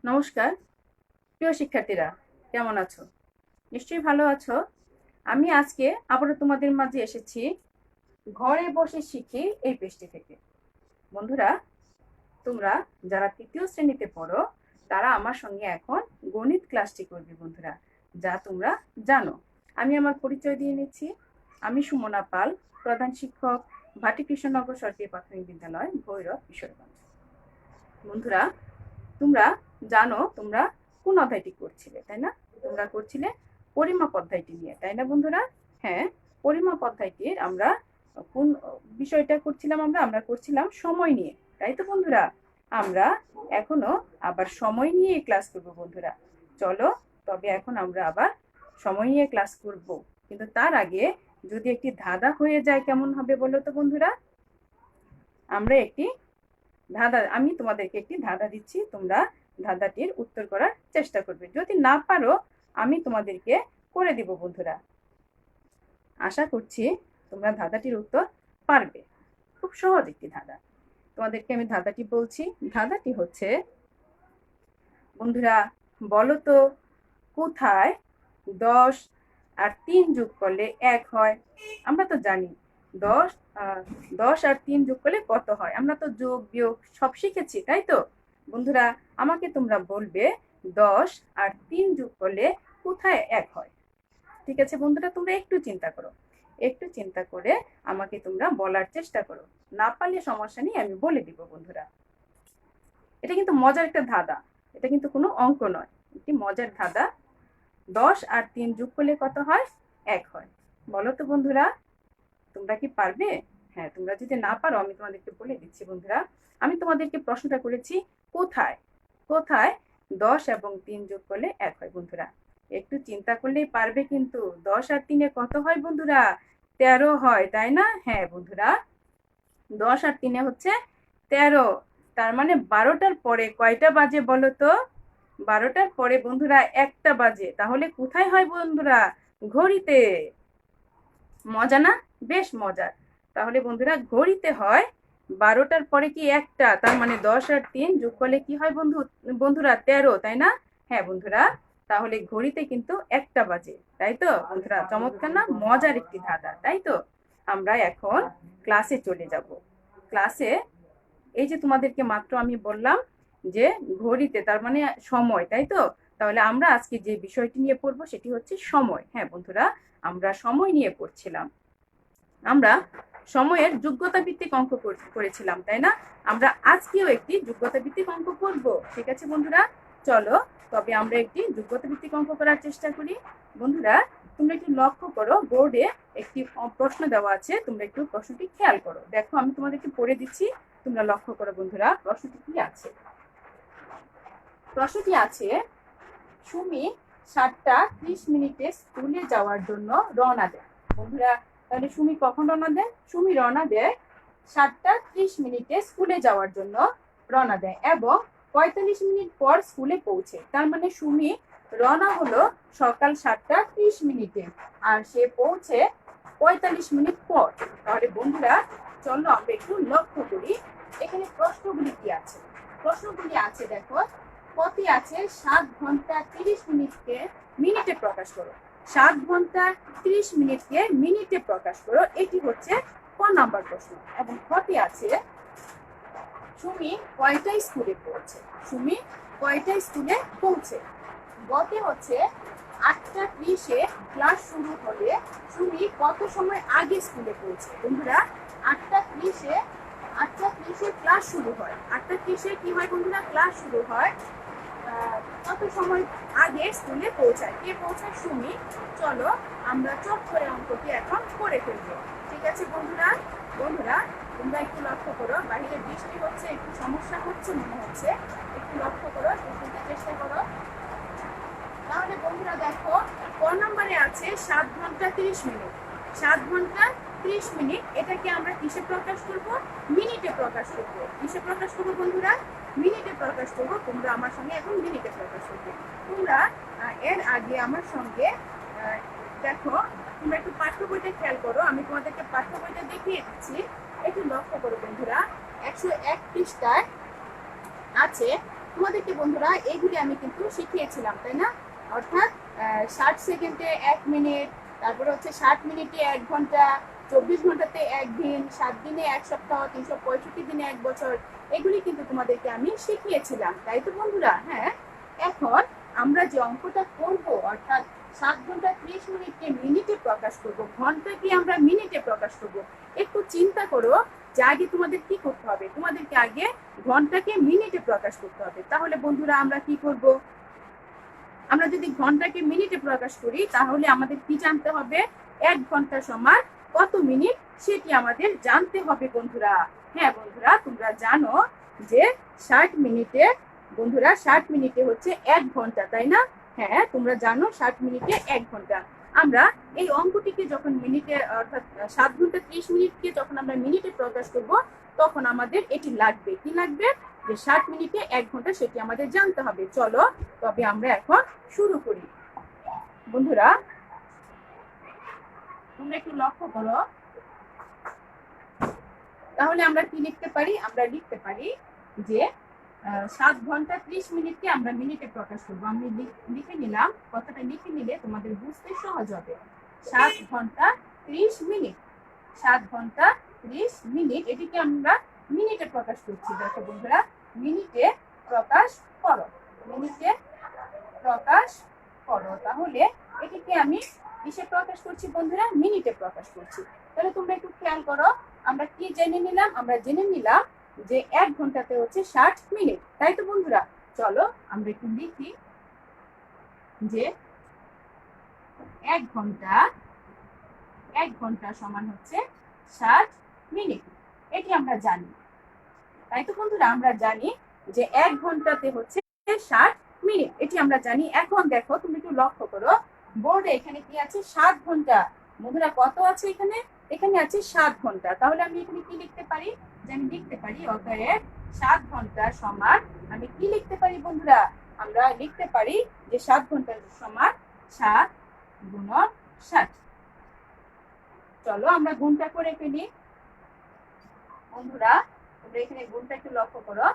নমস্কার প্রিয় শিক্ষার্থীরা, কেমন আছো? নিশ্চয়ই ভালো আছো। আমি আজকে আবারও তোমাদের মাঝে এসেছি ঘরে বসে শিখি এই পেজটি থেকে। বন্ধুরা, তোমরা যারা তৃতীয় শ্রেণীতে পড়ো তারা আমার সঙ্গে এখন গণিত ক্লাসটি করবে বন্ধুরা, যা তোমরা জানো। আমি আমার পরিচয় দিয়ে নিচ্ছি। আমি সুমনা পাল, প্রধান শিক্ষক, ভাটি কৃষ্ণনগর সরকারি প্রাথমিক বিদ্যালয়, ভৈরব, কিশোরগঞ্জ। বন্ধুরা, তোমরা জানো তোমরা কোন অধ্যায়টি করছিলে, তাই না? তোমরা করছিলে পরিমাপ অধ্যায়টি নিয়ে, তাই না বন্ধুরা? হ্যাঁ, পরিমাপ অধ্যায়টির আমরা কোন বিষয়টা করছিলাম? আমরা করছিলাম সময় নিয়ে, তাই তো বন্ধুরা? আমরা এখনো আবার সময় নিয়ে ক্লাস করব বন্ধুরা। চলো, তবে এখন আমরা আবার সময় নিয়ে ক্লাস করব, কিন্তু তার আগে যদি একটি ধাঁধা হয়ে যায় কেমন হবে বলো তো বন্ধুরা? আমি তোমাদেরকে একটি ধাঁধা দিচ্ছি, তোমরা ধাঁধাটির উত্তর করার চেষ্টা করবে। যদি না পারো আমি তোমাদেরকে করে দিব বন্ধুরা। আশা করছি তোমরা ধাঁধাটির উত্তর পারবে। খুব সহজ একটি ধাঁধা। তোমাদেরকে আমি ধাঁধাটি বলছি। ধাঁধাটি হচ্ছে, বন্ধুরা বলো তো, কোথায় 10 আর 3 যোগ করলে 1 হয়? আমরা তো জানি 10 10 আর 3 যোগ করলে কত হয়। আমরা তো যোগ বিয়োগ সব শিখেছি, তাই তো বন্ধুরা? আমাকে তোমরা বলবে 10 আর 3 যোগ করলে কোথায় 1 হয়। ঠিক আছে বন্ধুরা, তোমরা একটু চিন্তা করো, একটু চিন্তা করে আমাকে তোমরা বলার চেষ্টা করো। না পারলে সমস্যা নেই, আমি বলে দিব বন্ধুরা। এটা কিন্তু মজার একটা ধাঁধা, এটা কিন্তু কোনো অঙ্ক নয়, একটি মজার ধাঁধা। 10 আর 3 যোগ করলে কত হয়? 1 হয়। বলো তো বন্ধুরা, তোমরা কি পারবে? হ্যাঁ, তোমরা যদি না পারো আমি তোমাদেরকে বলে দিচ্ছি বন্ধুরা। আমি তোমাদেরকে প্রশ্নটা করেছি, কোথায় কোথায় 10 এবং 3 যোগ করলে 1 হয় বন্ধুরা। একটু চিন্তা করলেই পারবে কিন্তু। 10 আর 3 কত হয় বন্ধুরা? 13 হয়, তাই না? হ্যাঁ বন্ধুরা, 10 আর 3 হচ্ছে 13। তার মানে 12টার পরে কয়টা বাজে বলো তো? 12টার পরে বন্ধুরা 1টা বাজে। তাহলে কোথায় হয় বন্ধুরা? ঘড়িতে। মজা না? বেশ মজার। তাহলে বন্ধুরা ঘড়িতে হয় 12টার পরে কি 1টা, তার মানে 10 আর 3 যোগ করলে কি হয় বন্ধুরা? 13, তাই না? হ্যাঁ বন্ধুরা, তাহলে ঘড়িতে কিন্তু 1টা বাজে, তাই তো বন্ধুরা? চমৎকার না? মজার একটি ধাঁধা, তাই তো? আমরা এখন ক্লাসে চলে যাব। ক্লাসে এই যে তোমাদেরকে মাত্র আমি বললাম যে ঘড়িতে, তার মানে সময়, তাই তো? তাহলে আমরা আজকে যে বিষয়টি নিয়ে পড়বো সেটি হচ্ছে সময়। হ্যাঁ বন্ধুরা, আমরা সময় নিয়ে পড়ছিলাম। আমরা সময়ের যোগ্যতা ভিত্তিক অঙ্ক করেছিলাম, তাই না? আমরা আজকেও একটি যোগ্যতা ভিত্তিক অঙ্ক করব। ঠিক আছে বন্ধুরা, চলো তবে আমরা একটি যোগ্যতা ভিত্তিক অঙ্ক করার চেষ্টা করি। বন্ধুরা, তোমরা একটু লক্ষ্য করো, বোর্ডে একটি প্রশ্ন দেওয়া আছে, তোমরা একটু প্রশ্নটি খেয়াল করো। দেখো, আমি তোমাদেরকে পড়ে দিচ্ছি, তোমরা লক্ষ্য করো বন্ধুরা প্রশ্নটি কি আছে। প্রশ্নটি আছে, সুমি 7টা 30 মিনিটে স্কুলে যাওয়ার জন্য রওনা দেয়। বন্ধুরা, তাহলে সুমি কখন রওনা দেয়? সুমি রওনা দেয় 7টা 30 মিনিটে স্কুলে যাওয়ার জন্য রওনা দেয় এবং 45 মিনিট পর স্কুলে পৌঁছে। তার মানে সুমি রওনা হলো সকাল 7টা 30 মিনিটে আর সে পৌঁছে 45 মিনিট পর। তাহলে বন্ধুরা চলো আমরা একটু লক্ষ্য করি এখানে প্রশ্নগুলি কি আছে। প্রশ্নগুলি আছে, দেখো কতি আছে, 7 ঘন্টা 30 মিনিটকে মিনিটে প্রকাশ করো। 7 ঘন্টা 30 মিনিটকে মিনিটে প্রকাশ করো, এটি হচ্ছে ক নাম্বার প্রশ্ন। এবং কতি আছে, সুমি কয়টায় স্কুলে পৌঁছে। সুমি কয়টায় স্কুলে পৌঁছে। গতে হচ্ছে 8টা 30-এ ক্লাস শুরু হলে সুমি কত সময় আগে স্কুলে পৌঁছে। বন্ধুরা, 8টা 30-এ ক্লাস শুরু হয়। 8টা 30-এ কি হয় বন্ধুরা? ক্লাস শুরু হয়। কত সময় আগে স্কুলে পৌঁছায়? কে পৌঁছায়? সুমি। চলো আমরা চট করে অঙ্কটি এখন করে ফেলবো। ঠিক আছে বন্ধুরা? বন্ধুরা তোমরা একটু লক্ষ্য করো, বাইরে বৃষ্টি হচ্ছে, একটু সমস্যা হচ্ছে মনে হচ্ছে, একটু লক্ষ্য করো, বুঝতে চেষ্টা করো। তাহলে বন্ধুরা দেখো, ক নম্বরে আছে 7 ঘন্টা 30 মিনিট। 7 ঘন্টা 30 মিনিট, এটাকে আমরা কিসে প্রকাশ করব? মিনিটে প্রকাশ করব। কিসে প্রকাশ করব বন্ধুরা? মিনিটে প্রকাশ করব। তোমরা আমার সঙ্গে এখন মিনিটে প্রকাশ করবে। তোমরা এর আগে আমার সঙ্গে দেখো, তোমরা একটু পাঠ্য বইটা খেয়াল করো, আমি তোমাদেরকে পাঠ্য বইটা দেখিয়ে দিচ্ছি, একটু লক্ষ্য করো বন্ধুরা। 101 পৃষ্ঠায় আছে তোমাদেরকে বন্ধুরা এইগুলি আমি কিন্তু শিখিয়েছিলাম, তাই না? অর্থাৎ 60 সেকেন্ডে 1 মিনিট, তারপরে হচ্ছে 60 মিনিটে 1 ঘন্টা, 24 ঘন্টাতে 1 দিন, 7 দিনে 1 সপ্তাহ, 365 দিনে 1 বছর, এগুলি কিন্তু তোমাদেরকে আমি শিখিয়েছিলাম, তাই তো বন্ধুরা? হ্যাঁ, এখন আমরা যে অঙ্কটা করব, অর্থাৎ 7 ঘন্টা 30 মিনিটকে মিনিটে প্রকাশ করব, ঘন্টাকে আমরা মিনিটে প্রকাশ করব। একটু চিন্তা করো যে আগে তোমাদের কি করতে হবে, তোমাদেরকে আগে ঘন্টাকে মিনিটে প্রকাশ করতে হবে। তাহলে বন্ধুরা আমরা কি করব, আমরা যদি ঘন্টাকে মিনিটে প্রকাশ করি তাহলে আমাদের কি জানতে হবে, 1 ঘন্টা সমান কত মিনিট সেটি আমাদের জানতে হবে বন্ধুরা। হ্যাঁ বন্ধুরা, তোমরা জানো যে 60 মিনিটে, বন্ধুরা 60 মিনিটে হচ্ছে 1 ঘন্টা, তাই না? হ্যাঁ, তোমরা জানো 60 মিনিটে 1 ঘন্টা। আমরা এই অঙ্কটিকে যখন মিনিটে, অর্থাৎ 7 ঘন্টা 30 মিনিটকে যখন আমরা মিনিটে প্রকাশ করব, তখন আমাদের এটি লাগবে, কি লাগবে, যে 60 মিনিটে 1 ঘন্টা, সেটি আমাদের জানতে হবে। চলো তবে আমরা এখন শুরু করি। বন্ধুরা তোমরা একটু লক্ষ্য করো, তাহলে আমরা কি লিখতে পারি, আমরা লিখতে পারি যে 7 ঘন্টা 30 মিনিটকে আমরা মিনিটে প্রকাশ করবো। আমি লিখে নিলাম, কথাটা লিখে নিলে তোমাদের বুঝতে সহজ হবে। 7 ঘন্টা 30 মিনিট, 7 ঘন্টা 30 মিনিট, এটিকে আমরা মিনিটে প্রকাশ করছি। দেখো বন্ধুরা, মিনিটে প্রকাশ করো, মিনিটে প্রকাশ করো। তাহলে এটিকে আমি কিসে প্রকাশ করছি বন্ধুরা, মিনিটে প্রকাশ করছি। তাহলে তোমরা একটু খেয়াল করো, আমরা কি জেনে নিলাম, আমরা জেনে নিলাম যে 1 ঘন্টাতে হচ্ছে 60 মিনিট, তাই তো বন্ধুরা? চলো আমরা একটু লিখি যে 1 ঘন্টা, 1 ঘন্টা সমান হচ্ছে 60 মিনিট, এটি আমরা জানি, তাই তো বন্ধুরা? আমরা জানি যে 1 ঘন্টাতে হচ্ছে 60 মিনিট, এটি আমরা জানি। এখন দেখো, তুমি একটু লক্ষ্য করো, বোর্ডে এখানে কি আছে, 7 ঘন্টা। বন্ধুরা কত আছে এখানে, এখানে আছে 7 ঘন্টা। তাহলে আমি এখানে কি লিখতে পারি, যে আমি লিখতে পারি অতএব 7 ঘন্টা সমান, আমি কি লিখতে পারি বন্ধুরা, আমরা লিখতে পারি যে 7 ঘন্টা সমান 7 × 60। চলো আমরা গুণটা করে ফেলি। বন্ধুরা তোমরা এখানে গুণটা একটু লক্ষ্য করো,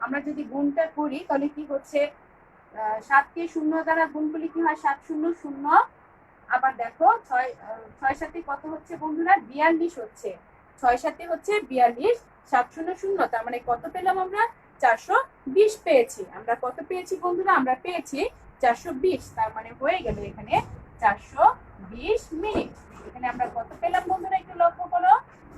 আমরা যদি গুণটা করি তাহলে কি হচ্ছে, 7কে 0 দ্বারা গুণ করলে কি হয়, 7 0 0। আবার দেখো 6 7 কত হচ্ছে বন্ধুরা, 42 হচ্ছে, 6 7 হচ্ছে 42, 7 0 0, তার মানে কত পেলাম আমরা, 420 পেয়েছি। আমরা কত পেয়েছি বন্ধুরা, আমরা পেয়েছি 420, তার মানে হয়ে গেল এখানে 420 মিনিট। এখানে আমরা কত পেলাম বন্ধুরা, একটু লক্ষ্য করো,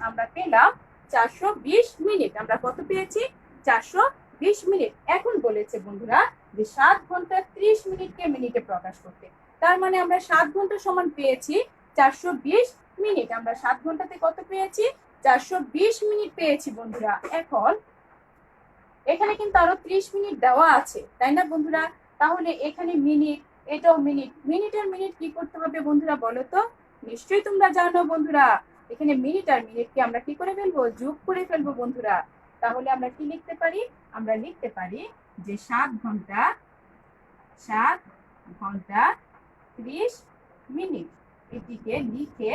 আমরা পেলাম 420 মিনিট। আমরা কত পেয়েছি, 420 মিনিট। এখন বলেছে বন্ধুরা যে 7 ঘন্টা 30 মিনিটকে মিনিটে প্রকাশ করতে, তার মানে আমরা 7 ঘন্টা সমান পেয়েছি 420 মিনিট। আমরা 7 ঘন্টাতে কত পেয়েছি, 420 মিনিট পেয়েছি বন্ধুরা। এখন এখানে কিন্তু আরো 30 মিনিট দেওয়া আছে, তাই না বন্ধুরা? তাহলে এখানে মিনিট, এটাও মিনিট, মিনিটের মিনিট কি করতে হবে বন্ধুরা বলো তো? নিশ্চয়ই তোমরা জানো বন্ধুরা, এখানে মিনিট আর মিনিটকে আমরা কি করে ফেলবো, যোগ করে ফেলবো বন্ধুরা। তাহলে আমরা কি লিখতে পারি, আমরা লিখতে পারি যে 7 ঘন্টা 30 মিনিট, এটিকে লিখে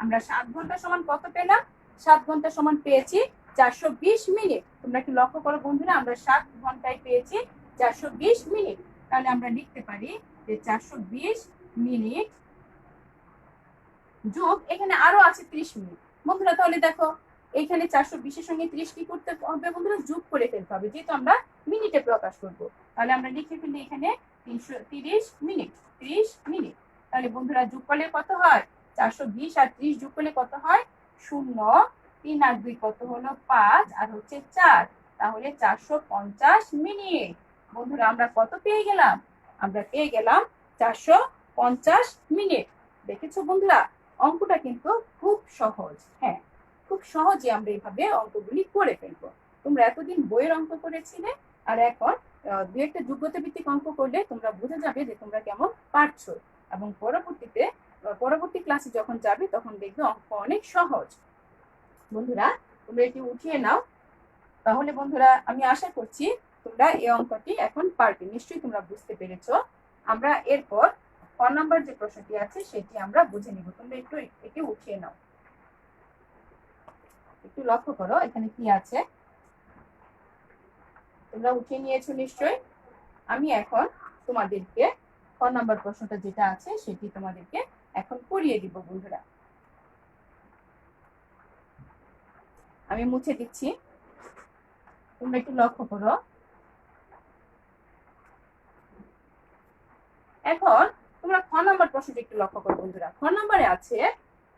আমরা 7 ঘন্টা সমান কত পেলাম, 7 ঘন্টা সমান পেয়েছি 420 মিনিট। তোমরা কি লক্ষ্য করো বন্ধুরা, আমরা 7 ঘন্টায় পেয়েছি 420 মিনিট। তাহলে আমরা লিখতে পারি যে 420 মিনিট যোগ এখানে আরো আছে 30 মিনিট বন্ধুরা। তাহলে দেখো এইখানে 420-এর সঙ্গে 30 কি করতে হবে বন্ধুরা, যোগ করে ফেলতে হবে, যেহেতু আমরা মিনিটে প্রকাশ করব। তাহলে আমরা লিখে ফেলি এখানে 330 মিনিট, 30 মিনিট। তাহলে বন্ধুরা যোগ করলে কত হয়, 420 আর 30 যোগ করলে কত হয়, 0, 3 আর 2 কত হলো 5, আর হচ্ছে 4, তাহলে 450 মিনিট। বন্ধুরা আমরা কত পেয়ে গেলাম, আমরা পেয়ে গেলাম 450 মিনিট। দেখেছো বন্ধুরা, অঙ্কটা কিন্তু খুব সহজ। হ্যাঁ, খুব সহজে আমরা এইভাবে অঙ্কগুলি করে ফেলবো। তোমরা এতদিন বইয়ের অঙ্ক করেছিলে, আর এখন দু একটা যোগ্যতা ভিত্তিক অঙ্ক করলে তোমরা বুঝে যাবে যে তোমরা কেমন পারছো, এবং পরবর্তী ক্লাসে যখন যাবে তখন দেখবে অঙ্ক অনেক সহজ। বন্ধুরা তোমরা এটি উঠিয়ে নাও। তাহলে বন্ধুরা আমি আশা করছি তোমরা এই অঙ্কটি এখন পারবে, নিশ্চয়ই তোমরা বুঝতে পেরেছো। আমরা এরপর 4 নম্বর যে প্রশ্নটি আছে সেটি আমরা বুঝে নিব। তোমরা একটু এটি উঠিয়ে নাও, একটু লক্ষ্য করো এখানে কি আছে, তোমরা উঠিয়ে নিয়েছো নিশ্চয়ই। আমি এখন তোমাদেরকে ক নাম্বার প্রশ্নটা যেটা আছে সেটি তোমাদেরকে এখন করিয়ে দিব বন্ধুরা। আমি মুছে দিচ্ছি, তোমরা একটু লক্ষ্য করো। এখন তোমরা খ নাম্বার প্রশ্নটা একটু লক্ষ্য করো বন্ধুরা। খ নাম্বারে আছে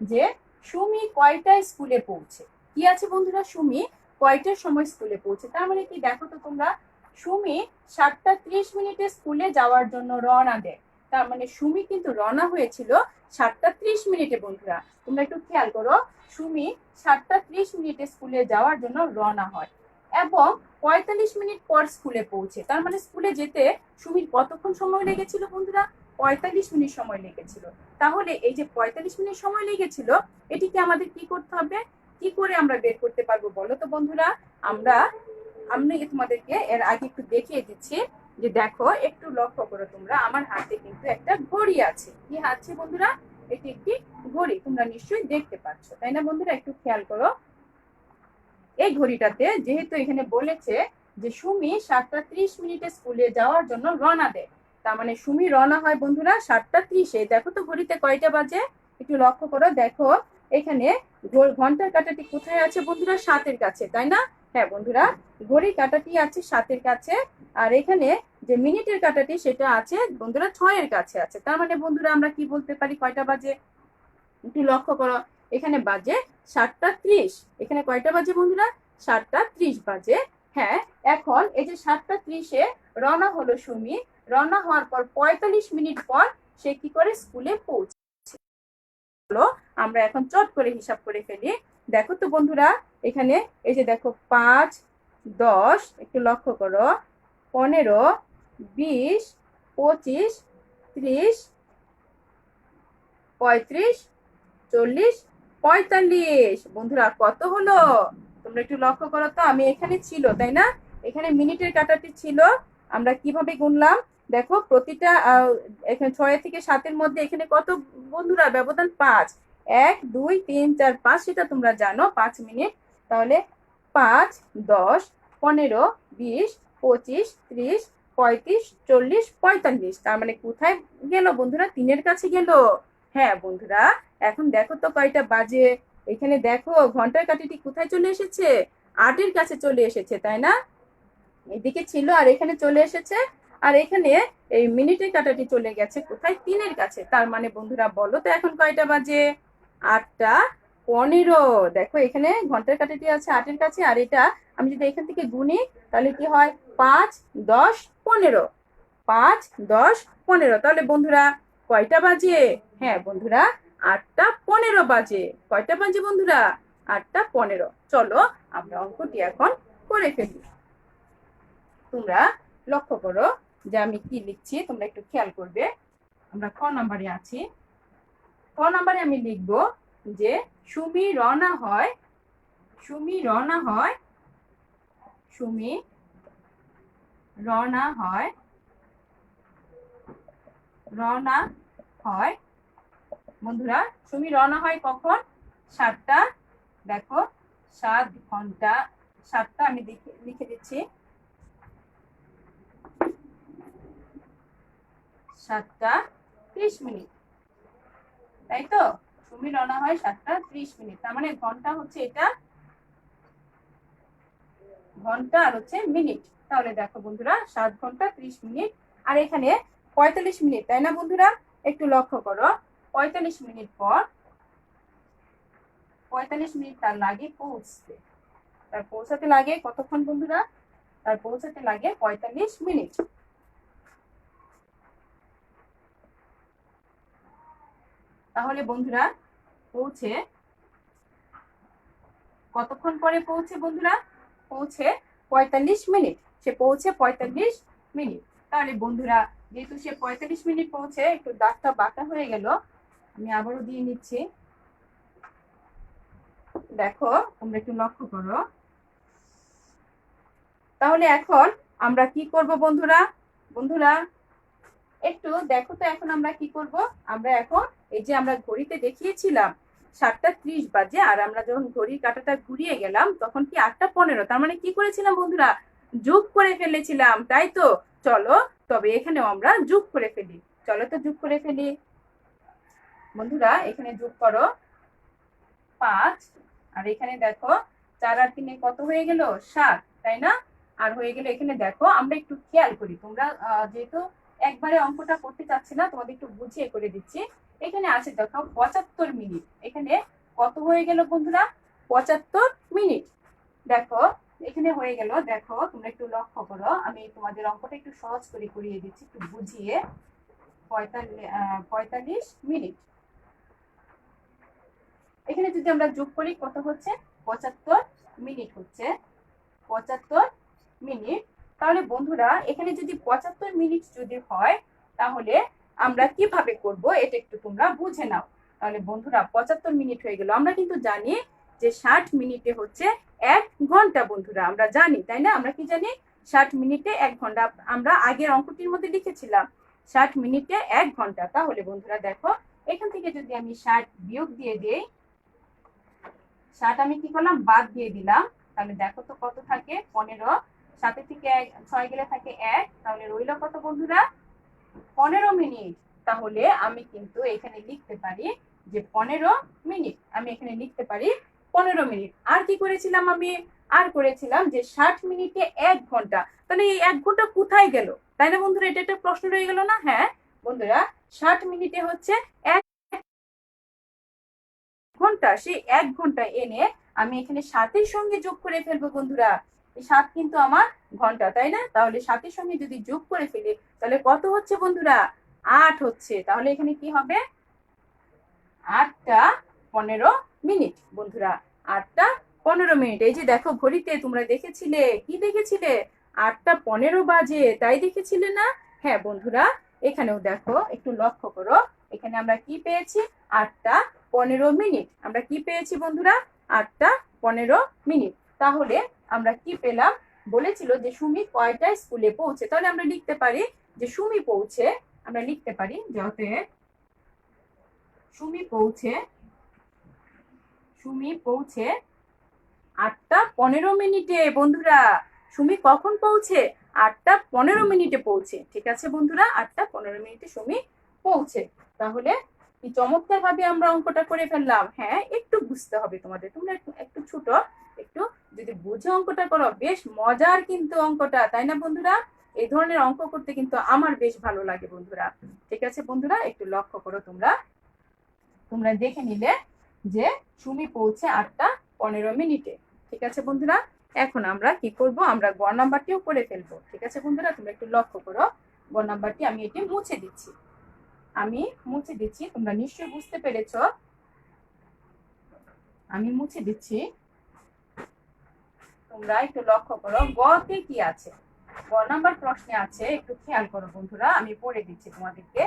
যে সুমি কয়টায় স্কুলে পৌঁছে। কি আছে বন্ধুরা? সুমি কয়টার সময় স্কুলে পৌঁছে। তার মানে কি দেখো তো তোমরা, সুমি 7:30 স্কুলে যাওয়ার জন্য রওনা দেয়। তার মানে সুমি কিন্তু রওনা হয়েছিল 7:30 বন্ধুরা। তোমরা একটু খেয়াল করো, সুমি 7:30 স্কুলে যাওয়ার জন্য রওনা হয় এবং 45 মিনিট পর স্কুলে পৌঁছে। তার মানে স্কুলে যেতে সুমির কতক্ষণ সময় লেগেছিল বন্ধুরা? 45 মিনিট সময় লেগেছিল। তাহলে এই যে 45 মিনিট সময় লেগেছিল, এটিকে আমাদের কি করতে হবে? কি করে আমরা বের করতে পারবো বলো তো বন্ধুরা? আমি তোমাদেরকে এর আগে একটু দেখিয়ে দিচ্ছি যে দেখো, একটু লক্ষ্য করো তোমরা, আমার হাতে কিন্তু একটা ঘড়ি আছে। কি আছে বন্ধুরা? এটি একটি ঘড়ি, তোমরা নিশ্চয়ই দেখতে পাচ্ছ, তাই না বন্ধুরা? একটু খেয়াল করো, এই ঘড়িটাতে যেহেতু এখানে বলেছে যে সুমি 7:30 স্কুলে যাওয়ার জন্য রওনা দেয়, তার মানে সুমি রওনা হয় বন্ধুরা 7:30। দেখো তো ঘড়িতে কয়টা বাজে, একটু লক্ষ্য করো। দেখো এখানে ঘন্টার কাঁটাটি কোথায় আছে বন্ধুরা? 7-এর কাছে, তাই না? হ্যাঁ বন্ধুরা, ঘড়ির কাঁটাটি আছে 7-এর কাছে, আর এখানে যে মিনিটের কাঁটাটি সেটা আছে বন্ধুরা 6-এর কাছে আছে। তার মানে বন্ধুরা আমরা কি বলতে পারি কয়টা বাজে? একটু লক্ষ্য করো, এখানে বাজে 7:30। এখানে কয়টা বাজে বন্ধুরা? 7:30 বাজে। হ্যাঁ, এখন এই যে 7:30 রওনা হলো সুমি, রওনা হওয়ার পর 45 মিনিট পর সে কি করে স্কুলে পৌঁছে। আমরা এখন চট করে হিসাব করে ফেলি। দেখো তো বন্ধুরা, এখানে এই যে দেখো 5, 10, একটু লক্ষ্য করো, 15, 20, 25, 30, 35, 40, 45 বন্ধুরা কত হলো? তোমরা একটু লক্ষ্য করো তো, আমি এখানে ছিল তাই না, এখানে মিনিটের কাঁটাটি ছিল। আমরা কিভাবে গুনলাম দেখো, প্রতিটা এখানে 6 থেকে 7-এর মধ্যে এখানে কত বন্ধুরা ব্যবধান? 5, 1, 2, 3, 4, 5, সেটা তোমরা জানো 5 মিনিট। তাহলে 5, 10, 15, 20, 25, 30, 35, 40, 45। তার মানে কোথায় গেল বন্ধুরা? 3-এর কাছে গেল। হ্যাঁ বন্ধুরা, এখন দেখো তো কয়টা বাজে। এখানে দেখো ঘন্টার কাঁটাটি কোথায় চলে এসেছে? 8-এর কাছে চলে এসেছে, তাই না? এদিকে ছিল আর এখানে চলে এসেছে, আর এখানে এই মিনিটের কাঁটাটি চলে গেছে কোথায়? 3-এর কাছে। তার মানে বন্ধুরা বলো তো এখন কয়টা বাজে? 8:15। দেখো এখানে ঘন্টার কাঁটাটি আছে 8-এর কাছে, আর এটা আমি যদি এখান থেকে গুনি তাহলে কি হয়? 5, 10, 15। 5, 10, 15। তাহলে বন্ধুরা কয়টা বাজে? হ্যাঁ বন্ধুরা, 8:15 বাজে। কয়টা বাজে বন্ধুরা? 8:15। চলো আমরা অঙ্কটি এখন করে ফেলি। তোমরা লক্ষ্য করো যে আমি কি লিখছি, তোমরা একটু খেয়াল করবে। আমরা খ নাম্বারে আছি। খ নাম্বারে আমি লিখব যে সুমি রওনা হয়, সুমি রওনা হয়, সুমি রওনা হয়, রওনা হয় বন্ধুরা, সুমি রওনা হয় কখন? 7টা। দেখো 7 ঘন্টা, 7টা আমি লিখে দিচ্ছি, 7:30। তাই তো? সুমি রওনা হয় 7:30। তার মানে ঘন্টা হচ্ছে এটা, ঘন্টা আর হচ্ছে মিনিট। তাহলে দেখো বন্ধুরা 7 ঘন্টা 30 মিনিট, আর এখানে 45 মিনিট, তাই না বন্ধুরা? একটু লক্ষ্য করো, 45 মিনিট পর, 45 মিনিট তার লাগে পৌঁছতে। তার পৌঁছাতে লাগে কতক্ষণ বন্ধুরা? তার পৌঁছাতে লাগে 45 মিনিট। তাহলে বন্ধুরা পৌঁছে কতক্ষণ পরে পৌঁছে বন্ধুরা? পৌঁছে 45 মিনিট। সে পৌঁছে 45 মিনিট। তাহলে বন্ধুরা যেহেতু সে 45 মিনিট পৌঁছে, একটু দাগটা বাঁকা হয়ে গেল, আমি আবারও দিয়ে নিচ্ছি। দেখো তোমরা একটু লক্ষ্য করো। তাহলে এখন আমরা কি করব বন্ধুরা? বন্ধুরা একটু দেখো তো, এখন আমরা কি করব? আমরা এখন এই যে আমরা ঘড়িতে দেখিয়েছিলাম 7:30 বাজে, আর আমরা যখন ঘড়ির কাঁটাটা ঘুরিয়ে গেলাম তখন কি 8:15। তার মানে কি করেছিলাম বন্ধুরা? যোগ করে ফেলেছিলাম, তাই তো? চলো তবে এখানেও আমরা যোগ করে ফেলি। চলো তো যোগ করে ফেলি বন্ধুরা। এখানে যোগ করো 5, আর এখানে দেখো 4 আর 3 কত হয়ে গেল 7, তাই না? আর হয়ে গেল এখানে দেখো, আমরা একটু খেয়াল করি, তোমরা যেহেতু একবারে অঙ্কটা করতে চাচ্ছি না, তোমাদের একটু বুঝিয়ে করে দিচ্ছি। এখানে আছে দেখো 75 মিনিট, এখানে কত হয়ে গেল বন্ধুরা 75 মিনিট। দেখো এখানে হয়ে গেল, দেখো তোমরা একটু লক্ষ্য করো, আমি তোমাদের অঙ্কটা একটু সহজ করে করিয়ে দিচ্ছি একটু বুঝিয়ে। 45 মিনিট, এখানে যদি আমরা যোগ করি কত হচ্ছে 75 মিনিট হচ্ছে 75 মিনিট। তাহলে বন্ধুরা এখানে যদি 75 মিনিট যদি হয় তাহলে আমরা কিভাবে করব এটা একটু তোমরা বুঝে নাও। তাহলে বন্ধুরা 75 মিনিট হয়ে গেল, আমরা কিন্তু জানি যে 60 মিনিটে হচ্ছে 1 ঘন্টা বন্ধুরা, আমরা জানি তাই না? আমরা কি জানি 60 মিনিটে 1 ঘন্টা, আমরা আগের অঙ্কটির মধ্যে লিখেছিলাম 60 মিনিটে 1 ঘন্টা। তাহলে বন্ধুরা দেখো এখান থেকে যদি আমি 60 বিয়োগ দিয়ে দিই, 60 আমি কি করলাম বাদ দিয়ে দিলাম, তাহলে দেখো তো কত থাকে 15, 7 থেকে 6 গেলে থাকে 1, তাহলে রইল কত বন্ধুরা 15 মিনিট। তাহলে আমি কিন্তু এখানে লিখতে পারি যে 15 মিনিট, আমি এখানে লিখতে পারি 15 মিনিট। আর কি করেছিলাম আমি, আর করেছিলাম যে 60 মিনিটে 1 ঘন্টা, তাহলে এই 1 ঘন্টা কোথায় গেল, তাই না বন্ধুরা? এটা একটা প্রশ্ন রয়ে গেল না? হ্যাঁ বন্ধুরা 60 মিনিটে হচ্ছে 1 ঘন্টা, সেই 1 ঘন্টা এনে আমি এখানে 7-এর সঙ্গে যোগ করে ফেলবো বন্ধুরা। এই 7 কিন্তু আমার ঘন্টা, তাই না? তাহলে 7-এর সঙ্গে যদি যোগ করে ফেলি তাহলে কত হচ্ছে বন্ধুরা 8 হচ্ছে। তাহলে এখানে কি হবে 8টা 15 মিনিট বন্ধুরা, 8টা 15 মিনিট। এই যে দেখো ঘড়িতে তোমরা দেখেছিলে, কি দেখেছিলে 8টা 15 বাজে, তাই দেখেছিলে না? হ্যাঁ বন্ধুরা এখানেও দেখো একটু লক্ষ্য করো, এখানে আমরা কি পেয়েছি 8টা 15 মিনিট। আমরা কি পেয়েছি বন্ধুরা 8টা 15 মিনিট। তাহলে আমরা কি পেলাম, বলেছিল যে সুমি কয়টায় স্কুলে পৌঁছে, তাহলে আমরা লিখতে পারি যে সুমি পৌঁছে, আমরা লিখতে পারি যে অতএব সুমি পৌঁছে 8টা 15 মিনিটে বন্ধুরা। সুমি কখন পৌঁছে 8টা 15 মিনিটে পৌঁছে। ঠিক আছে বন্ধুরা 8টা 15 মিনিটে সুমি পৌঁছে। তাহলে কি চমৎকার ভাবে আমরা অঙ্কটা করে ফেললাম। হ্যাঁ একটু বুঝতে হবে তোমাদের, তোমরা একটু ছোট, একটু যদি বুঝে অঙ্কটা করো বেশ মজার কিন্তু অঙ্কটা, তাই না বন্ধুরা? এই ধরনের অঙ্ক করতে কিন্তু আমার বেশ ভালো লাগে বন্ধুরা। ঠিক আছে বন্ধুরা একটু লক্ষ্য করো, তোমরা দেখে নিলে যে সুমি পৌঁছে 8টা 15 মিনিটে। ঠিক আছে বন্ধুরা, এখন আমরা কি করব, আমরা গ নাম্বারটিও করে ফেলবো। ঠিক আছে বন্ধুরা তোমরা একটু লক্ষ্য করো, গ নাম্বারটি আমি এটি মুছে দিচ্ছি, তোমরা নিশ্চয়ই বুঝতে পেরেছো। আমি মুছে দিচ্ছি, তোমরা একটু লক্ষ্য করো গতে কি আছে। গ নাম্বার প্রশ্নে আছে, একটু খেয়াল করো বন্ধুরা, আমি পড়ে দিচ্ছি তোমাদেরকে।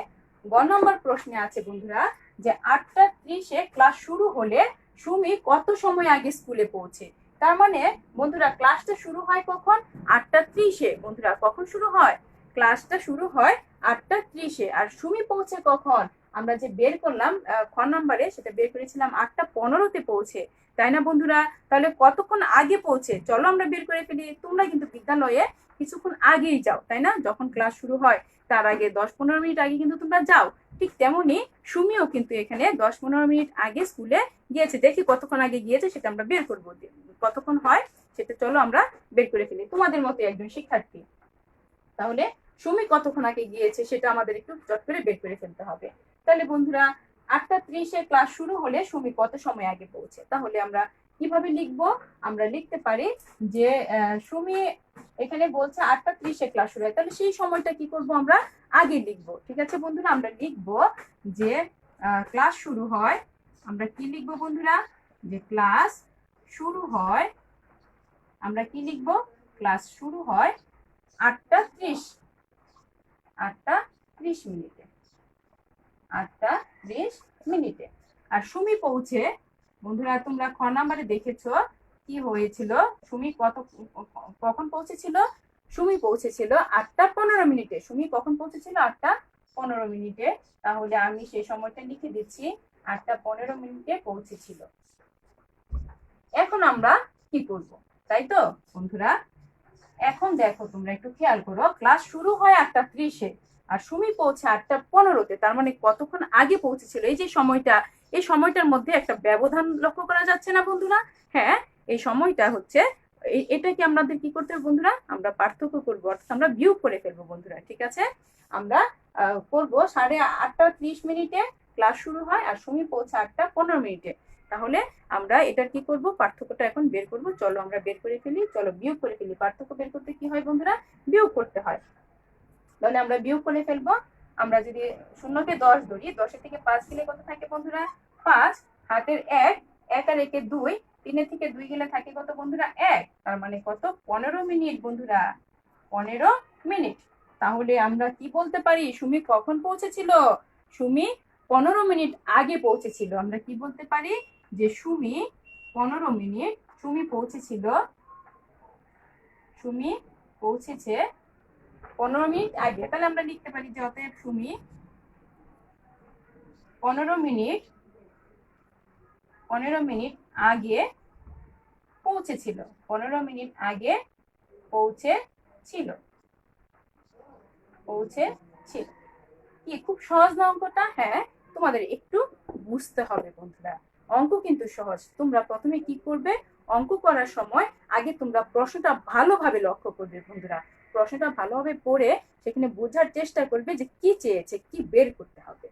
গ নাম্বার প্রশ্নে আছে বন্ধুরা যে 8টা 30-এ ক্লাস শুরু হলে সুমি কত সময় আগে স্কুলে পৌঁছে। তার মানে বন্ধুরা ক্লাসটা শুরু হয় কখন 8টা 30-এ। বন্ধুরা কখন শুরু হয়, ক্লাসটা শুরু হয় 8টা 30-এ, আর সুমি পৌঁছে কখন, আমরা যে বের করলাম খ নাম্বারে সেটা বের করেছিলাম 8টা 15-তে পৌঁছে, তাই না বন্ধুরা? তাহলে কতক্ষণ আগে পৌঁছে চলো আমরা বের করে ফেলি। তোমরা কিন্তু বিদ্যালয়ে কিছুক্ষণ আগেই যাও, তাই না? যখন ক্লাস শুরু হয় তার আগে 10-15 মিনিট আগে কিন্তু তোমরা যাও। ঠিক তেমনি সুমিও কিন্তু এখানে 10-15 মিনিট আগে স্কুলে গিয়েছে। দেখি কতক্ষণ আগে গিয়েছে সেটা আমরা বের করবো, কতক্ষণ হয় সেটা চলো আমরা বের করে ফেলি। তোমাদের মতো একজন শিক্ষার্থী, তাহলে সুমি কতক্ষণ আগে গিয়েছে সেটা আমাদের একটু চট করে বের করে ফেলতে হবে। তাহলে বন্ধুরা 8টা 30-এ ক্লাস শুরু হলে সুমি কত সময় আগে পৌঁছে, তাহলে আমরা কিভাবে লিখবো, আমরা লিখতে পারি যে সুমি এখানে বলছে 8টা 30-এ ক্লাস শুরু হয়, তাহলে সেই সময়টা কি করব আমরা আগে লিখবো। ঠিক আছে বন্ধুরা, আমরা লিখবো যে ক্লাস শুরু হয়, আমরা কি লিখবো বন্ধুরা, যে ক্লাস শুরু হয়, আমরা কি লিখবো ক্লাস শুরু হয় 8টা 30 মিনিটে, 8টা 30 মিনিটে। আর সুমি পৌঁছে বন্ধুরা তোমরা খ নাম্বারে দেখেছো কি হয়েছিল, সুমি কখন পৌঁছেছিল, সুমি পৌঁছেছিল 8টা 15 মিনিটে। সুমি কখন পৌঁছেছিল 8টা 15 মিনিটে, তাহলে আমি সেই সময়টা লিখে দিচ্ছি 8টা 15 মিনিটে পৌঁছেছিল। এখন আমরা কি করব, তাই তো বন্ধুরা? এখন দেখো তোমরা একটু খেয়াল করো, ক্লাস শুরু হয় 8:30-এ আর সুমি পৌঁছে 8:15-তে, তার মানে কতক্ষণ আগে পৌঁছেছিল। এই যে সময়টা, এই সময়টার মধ্যে একটা ব্যবধান লক্ষ্য করা যাচ্ছে না বন্ধুরা? হ্যাঁ, এই সময়টা হচ্ছে এটাকে আমাদের কি করতে হবে বন্ধুরা? আমরা পার্থক্য করবো, অর্থাৎ আমরা বিয়োগ করে ফেলবো বন্ধুরা। ঠিক আছে, আমরা করবো 8:30 ক্লাস শুরু হয় আর সুমি পৌঁছে 8:15। তাহলে আমরা এটার কি করব, পার্থক্যটা এখন বের করব। চলো আমরা বের করে ফেলি, চলো বিয়োগ করে ফেলি। পার্থক্য বের করতে কি হয় বন্ধুরা? বিয়োগ করতে হয়। তাহলে আমরা বিয়োগ করে ফেলবো। আমরা যদি শূন্যকে 10 ধরি, 10-এর থেকে 5 গেলে কত থাকে বন্ধুরা? 5, হাতের 1, 1 আর 1-এ 2, 3-এর থেকে 2 গেলে থাকে কত বন্ধুরা? 1। তার মানে কত? 15 মিনিট বন্ধুরা, 15 মিনিট। তাহলে আমরা কি বলতে পারি, সুমি কখন পৌঁছেছিল? সুমি 15 মিনিট আগে পৌঁছেছিল। আমরা কি বলতে পারি যে সুমি 15 মিনিট, সুমি পৌঁছেছিল, সুমি পৌঁছেছে 15 মিনিট আগে। তাহলে আমরা লিখতে পারি যে অতএব সুমি 15 মিনিট আগে পৌঁছেছিল, 15 মিনিট আগে পৌঁছেছিল। কি খুব সহজ না অঙ্কটা? হ্যাঁ, তোমাদের একটু বুঝতে হবে বন্ধুরা। অঙ্ক কিন্তু সহজ। তোমরা প্রথমে কি করবে, অঙ্ক করার সময় আগে তোমরা প্রশ্নটা ভালোভাবে লক্ষ্য করবে বন্ধুরা। প্রশ্নটা ভালোভাবে পড়ে সেখানে বোঝার চেষ্টা করবে যে কি চেয়েছে, কি বের করতে হবে।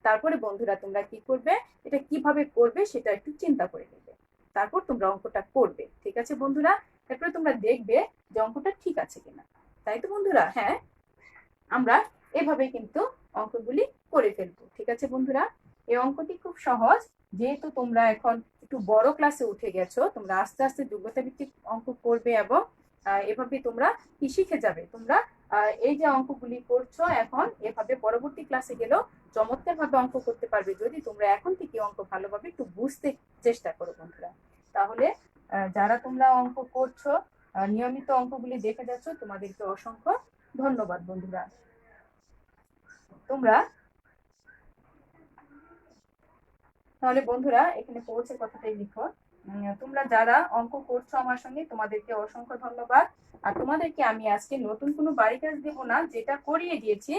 তারপরে বন্ধুরা তোমরা কি করবে, এটা কিভাবে করবে সেটা একটু চিন্তা করে নেবে। তারপর তোমরা অঙ্কটা করবে। ঠিক আছে বন্ধুরা? তারপরে তোমরা দেখবে যে অঙ্কটা ঠিক আছে কিনা। তাই তো বন্ধুরা? হ্যাঁ, আমরা এভাবে কিন্তু অঙ্কগুলি করে ফেলবো। ঠিক আছে বন্ধুরা? এই অঙ্কটি খুব সহজ। যেহেতু তোমরা এখন একটু বড় ক্লাসে উঠে গেছো, তোমরা আস্তে আস্তে যোগ্যতা ভিত্তিক অঙ্ক করবে এবং এভাবে তোমরা কি শিখে যাবে। তোমরা এই যে অঙ্কগুলি করছো এখন, এভাবে পরবর্তী ক্লাসে গেলেও চমৎকার ভাবে অঙ্ক করতে পারবে, যদি তোমরা এখন থেকে অঙ্ক ভালোভাবে একটু বুঝতে চেষ্টা করো বন্ধুরা। তাহলে যারা তোমরা অঙ্ক করছো, নিয়মিত অঙ্কগুলি দেখে যাচ্ছ, তোমাদেরকে অসংখ্য ধন্যবাদ বন্ধুরা। তোমরা তাহলে বন্ধুরা এখানে পৌঁছে কথাটাই লিখো। তোমরা যারা অঙ্ক করছো আমার সঙ্গে, তোমাদেরকে অসংখ্য ধন্যবাদ। আর তোমাদেরকে আমি আজকে নতুন কোনো বাড়ি কাজ দেবো না, যেটা করিয়ে দিয়েছি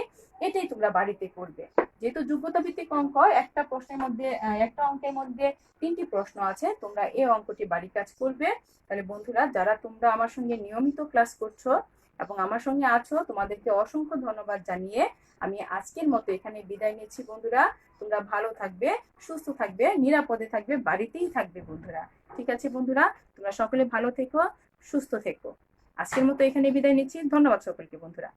এটাই তোমরা বাড়িতে করবে। যেহেতু যোগ্যতা ভিত্তিক অঙ্ক, একটা প্রশ্নের মধ্যে, একটা অঙ্কের মধ্যে 3টি প্রশ্ন আছে, তোমরা এই অঙ্কটি বাড়ি কাজ করবে। তাহলে বন্ধুরা যারা তোমরা আমার সঙ্গে নিয়মিত ক্লাস করছো এবং আমার সঙ্গে আছো, তোমাদেরকে অসংখ্য ধন্যবাদ জানিয়ে আমি আজকের মতো এখানে বিদায় নিচ্ছি বন্ধুরা। তোমরা ভালো থাকবে, সুস্থ থাকবে, নিরাপদে থাকবে, বাড়িতেই থাকবে বন্ধুরা। ঠিক আছে বন্ধুরা? তোমরা সকলে ভালো থেকো, সুস্থ থেকো। আজকের মতো এখানে বিদায় নিচ্ছি। ধন্যবাদ সকলকে বন্ধুরা।